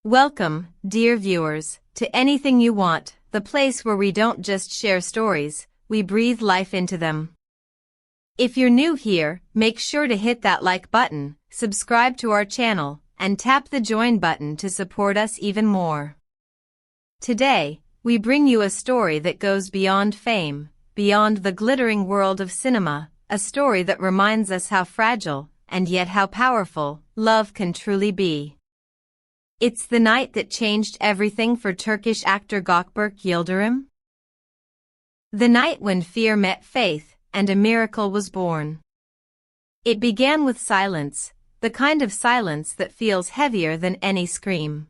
Welcome, dear viewers, to Anything You Want, the place where we don't just share stories, we breathe life into them. If you're new here, make sure to hit that like button, subscribe to our channel, and tap the join button to support us even more. Today, we bring you a story that goes beyond fame, beyond the glittering world of cinema, a story that reminds us how fragile, and yet how powerful, love can truly be. It's the night that changed everything for Turkish actor Gökberk Yıldırım. The night when fear met faith, and a miracle was born. It began with silence, the kind of silence that feels heavier than any scream.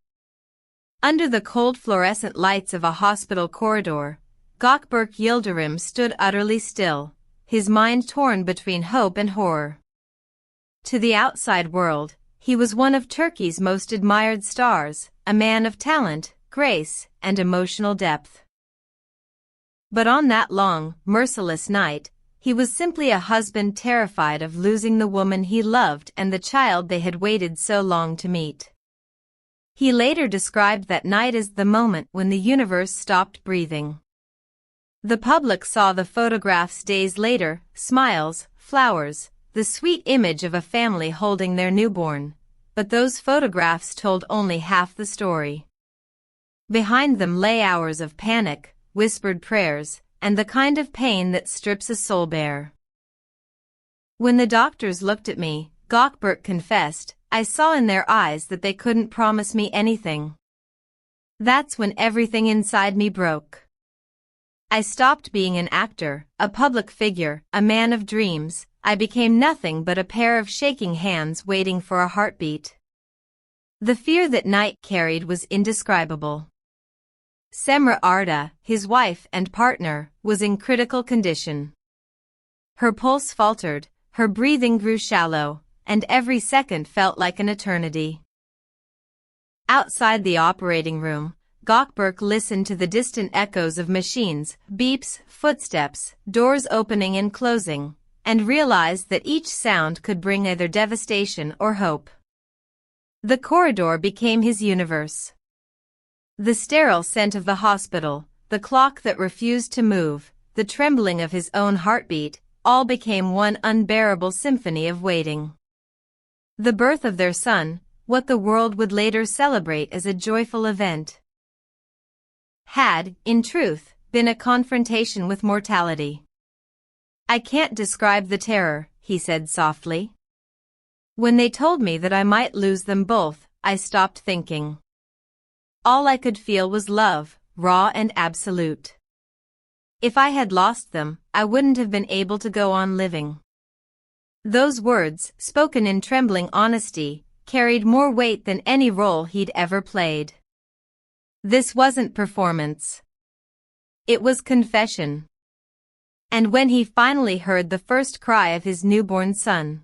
Under the cold fluorescent lights of a hospital corridor, Gökberk Yıldırım stood utterly still, his mind torn between hope and horror. To the outside world, he was one of Turkey's most admired stars, a man of talent, grace, and emotional depth. But on that long, merciless night, he was simply a husband terrified of losing the woman he loved and the child they had waited so long to meet. He later described that night as the moment when the universe stopped breathing. The public saw the photographs days later, smiles, flowers, the sweet image of a family holding their newborn, but those photographs told only half the story. Behind them lay hours of panic, whispered prayers, and the kind of pain that strips a soul bare. When the doctors looked at me, Gökberk confessed, I saw in their eyes that they couldn't promise me anything. That's when everything inside me broke. I stopped being an actor, a public figure, a man of dreams. I became nothing but a pair of shaking hands waiting for a heartbeat. The fear that night carried was indescribable. Cemre Arda, his wife and partner, was in critical condition. Her pulse faltered, her breathing grew shallow, and every second felt like an eternity. Outside the operating room, Gökberk listened to the distant echoes of machines, beeps, footsteps, doors opening and closing, and realized that each sound could bring either devastation or hope. The corridor became his universe. The sterile scent of the hospital, the clock that refused to move, the trembling of his own heartbeat, all became one unbearable symphony of waiting. The birth of their son, what the world would later celebrate as a joyful event, had, in truth, been a confrontation with mortality. I can't describe the terror, he said softly. When they told me that I might lose them both, I stopped thinking. All I could feel was love, raw and absolute. If I had lost them, I wouldn't have been able to go on living. Those words, spoken in trembling honesty, carried more weight than any role he'd ever played. This wasn't performance. It was confession. And when he finally heard the first cry of his newborn son,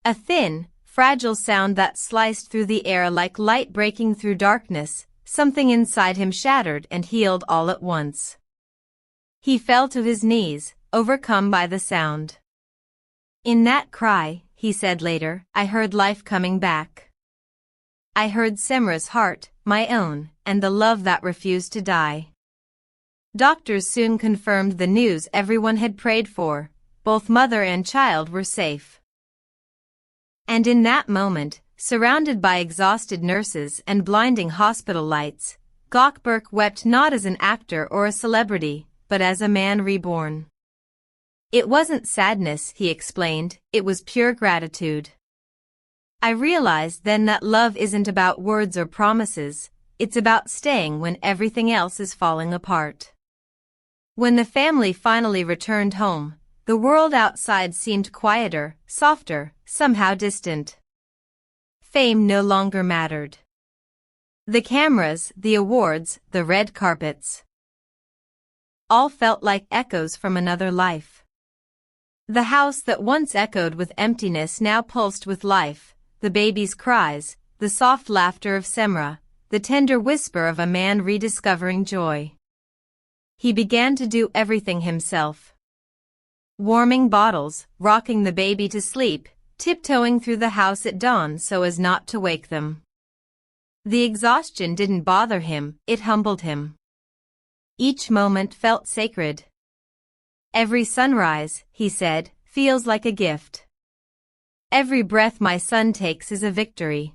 a thin, fragile sound that sliced through the air like light breaking through darkness, something inside him shattered and healed all at once. He fell to his knees, overcome by the sound. In that cry, he said later, I heard life coming back. I heard Cemre's heart, my own, and the love that refused to die. Doctors soon confirmed the news everyone had prayed for. Both mother and child were safe. And in that moment, surrounded by exhausted nurses and blinding hospital lights, Gökberk wept not as an actor or a celebrity, but as a man reborn. It wasn't sadness, he explained, it was pure gratitude. I realized then that love isn't about words or promises, it's about staying when everything else is falling apart. When the family finally returned home, the world outside seemed quieter, softer, somehow distant. Fame no longer mattered. The cameras, the awards, the red carpets, all felt like echoes from another life. The house that once echoed with emptiness now pulsed with life, the baby's cries, the soft laughter of Cemre, the tender whisper of a man rediscovering joy. He began to do everything himself. Warming bottles, rocking the baby to sleep, tiptoeing through the house at dawn so as not to wake them. The exhaustion didn't bother him, it humbled him. Each moment felt sacred. Every sunrise, he said, feels like a gift. Every breath my son takes is a victory.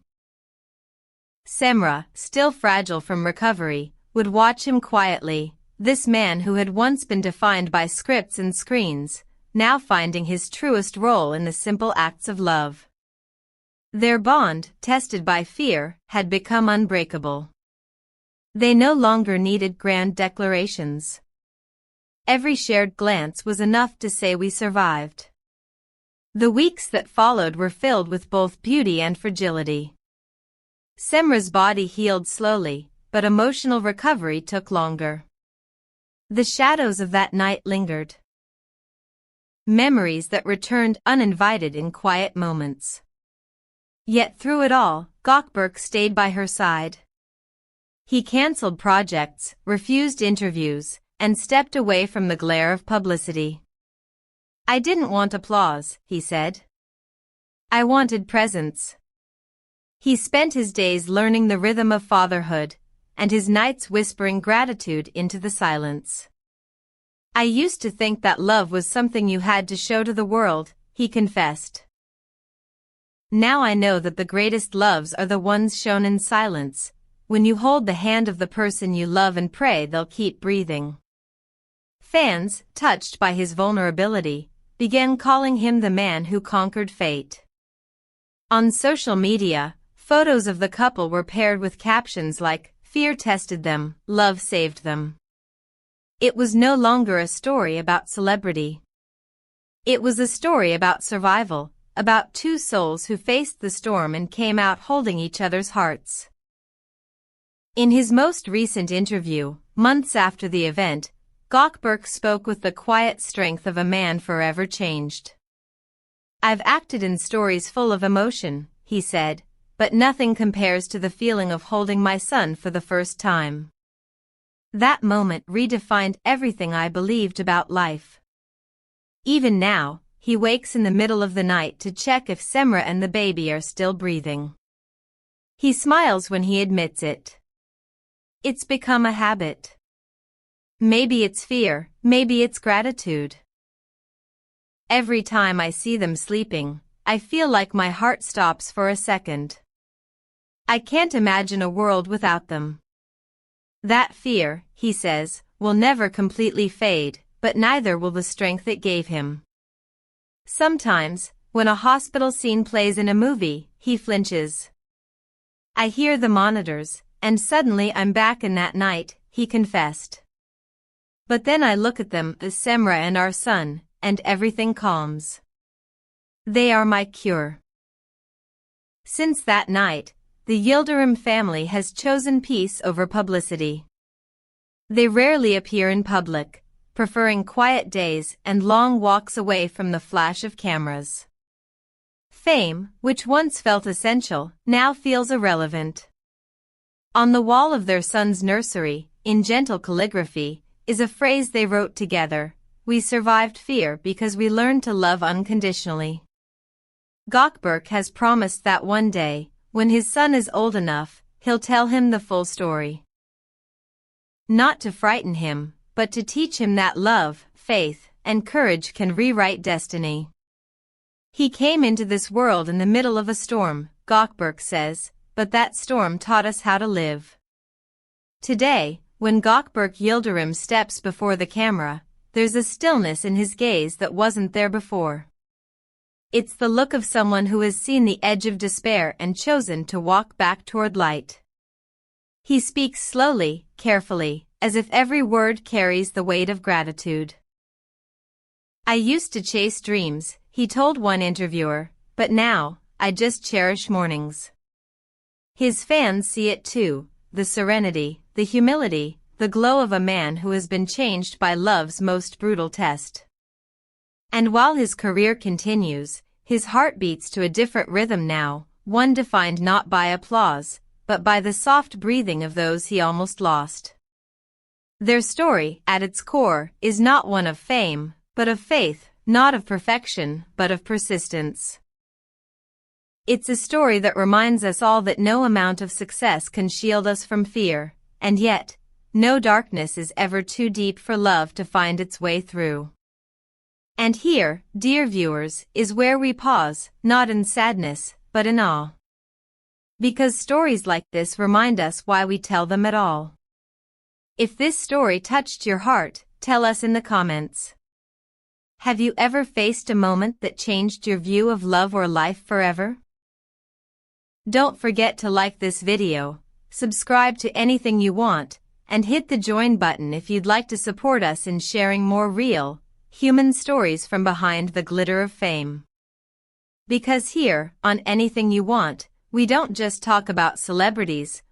Cemre, still fragile from recovery, would watch him quietly, this man who had once been defined by scripts and screens, now finding his truest role in the simple acts of love. Their bond, tested by fear, had become unbreakable. They no longer needed grand declarations. Every shared glance was enough to say we survived. The weeks that followed were filled with both beauty and fragility. Cemre's body healed slowly, but emotional recovery took longer. The shadows of that night lingered. Memories that returned uninvited in quiet moments. Yet through it all, Gökberk stayed by her side. He cancelled projects, refused interviews, and stepped away from the glare of publicity. I didn't want applause, he said. I wanted presence. He spent his days learning the rhythm of fatherhood, and his nights whispering gratitude into the silence. I used to think that love was something you had to show to the world, he confessed. Now I know that the greatest loves are the ones shown in silence, when you hold the hand of the person you love and pray they'll keep breathing. Fans, touched by his vulnerability, began calling him the man who conquered fate. On social media, photos of the couple were paired with captions like, "Fear tested them, love saved them." It was no longer a story about celebrity. It was a story about survival, about two souls who faced the storm and came out holding each other's hearts. In his most recent interview, months after the event, Gökberk spoke with the quiet strength of a man forever changed. I've acted in stories full of emotion, he said, but nothing compares to the feeling of holding my son for the first time. That moment redefined everything I believed about life. Even now, he wakes in the middle of the night to check if Cemre and the baby are still breathing. He smiles when he admits it. It's become a habit. Maybe it's fear, maybe it's gratitude. Every time I see them sleeping, I feel like my heart stops for a second. I can't imagine a world without them. That fear, he says, will never completely fade, but neither will the strength it gave him. Sometimes, when a hospital scene plays in a movie, he flinches. I hear the monitors, and suddenly I'm back in that night, he confessed. But then I look at them, as Cemre and our son, and everything calms. They are my cure. Since that night, the Yıldırım family has chosen peace over publicity. They rarely appear in public, preferring quiet days and long walks away from the flash of cameras. Fame, which once felt essential, now feels irrelevant. On the wall of their son's nursery, in gentle calligraphy, is a phrase they wrote together: "We survived fear because we learned to love unconditionally." Gökberk has promised that one day, when his son is old enough, he'll tell him the full story. Not to frighten him, but to teach him that love, faith, and courage can rewrite destiny. He came into this world in the middle of a storm, Gökberk says, but that storm taught us how to live. Today, when Gökberk Yıldırım steps before the camera, there's a stillness in his gaze that wasn't there before. It's the look of someone who has seen the edge of despair and chosen to walk back toward light. He speaks slowly, carefully, as if every word carries the weight of gratitude. I used to chase dreams, he told one interviewer, but now, I just cherish mornings. His fans see it too, the serenity, the humility, the glow of a man who has been changed by love's most brutal test. And while his career continues, his heart beats to a different rhythm now, one defined not by applause, but by the soft breathing of those he almost lost. Their story, at its core, is not one of fame, but of faith, not of perfection, but of persistence. It's a story that reminds us all that no amount of success can shield us from fear, and yet, no darkness is ever too deep for love to find its way through. And here, dear viewers, is where we pause, not in sadness, but in awe. Because stories like this remind us why we tell them at all. If this story touched your heart, tell us in the comments. Have you ever faced a moment that changed your view of love or life forever? Don't forget to like this video, subscribe to Anything You Want, and hit the join button if you'd like to support us in sharing more real, human stories from behind the glitter of fame. Because here, on Anything You Want, we don't just talk about celebrities,